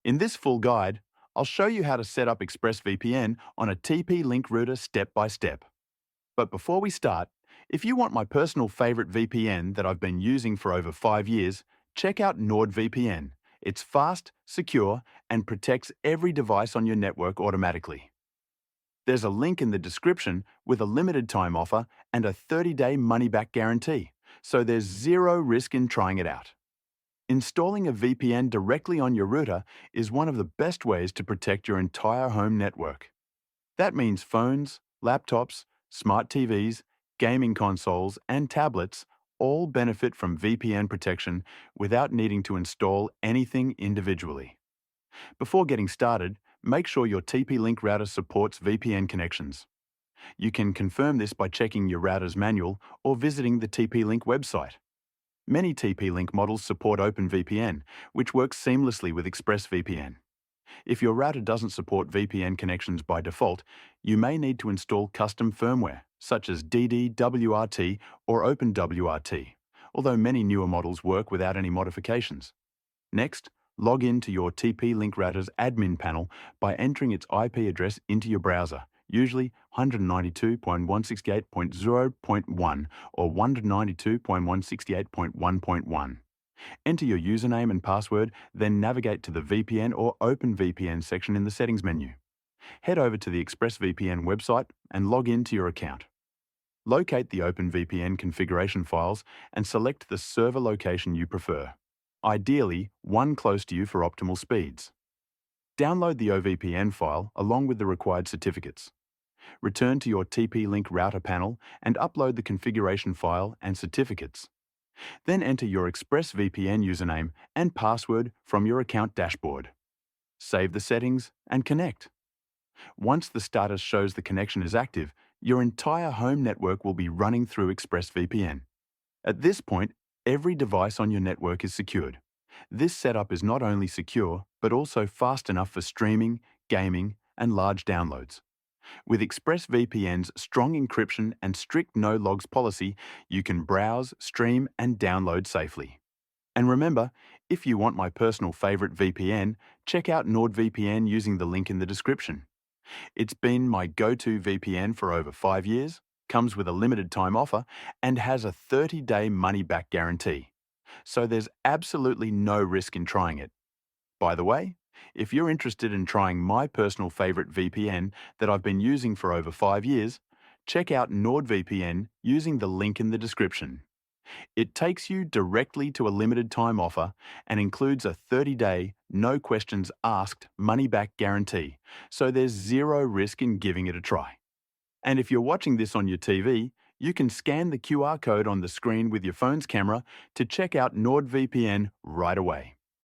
In this full guide, I'll show you how to set up ExpressVPN on a TP-Link router step by step. But before we start, if you want my personal favorite VPN that I've been using for over 5 years, check out NordVPN. It's fast, secure, and protects every device on your network automatically. There's a link in the description with a limited time offer and a 30-day money-back guarantee, so there's zero risk in trying it out. Installing a VPN directly on your router is one of the best ways to protect your entire home network. That means phones, laptops, smart TVs, gaming consoles, and tablets all benefit from VPN protection without needing to install anything individually. Before getting started, make sure your TP-Link router supports VPN connections. You can confirm this by checking your router's manual or visiting the TP-Link website. Many TP-Link models support OpenVPN, which works seamlessly with ExpressVPN. If your router doesn't support VPN connections by default, you may need to install custom firmware, such as DDWRT or OpenWRT, although many newer models work without any modifications. Next, log in to your TP-Link router's admin panel by entering its IP address into your browser, usually 192.168.0.1 or 192.168.1.1. Enter your username and password, then navigate to the VPN or OpenVPN section in the settings menu. Head over to the ExpressVPN website and log in to your account. Locate the OpenVPN configuration files and select the server location you prefer, ideally one close to you for optimal speeds. Download the OVPN file along with the required certificates. Return to your TP-Link router panel and upload the configuration file and certificates. Then enter your ExpressVPN username and password from your account dashboard. Save the settings and connect. Once the status shows the connection is active, your entire home network will be running through ExpressVPN. At this point, every device on your network is secured. This setup is not only secure, but also fast enough for streaming, gaming, and large downloads. With ExpressVPN's strong encryption and strict no-logs policy, you can browse, stream, and download safely. And remember, if you want my personal favorite VPN, check out NordVPN using the link in the description. It's been my go-to VPN for over 5 years, comes with a limited time offer, and has a 30-day money-back guarantee. So there's absolutely no risk in trying it. By the way, if you're interested in trying my personal favorite VPN that I've been using for over 5 years, check out NordVPN using the link in the description. It takes you directly to a limited time offer and includes a 30-day, no questions asked money-back guarantee, so there's zero risk in giving it a try. And if you're watching this on your TV, you can scan the QR code on the screen with your phone's camera to check out NordVPN right away.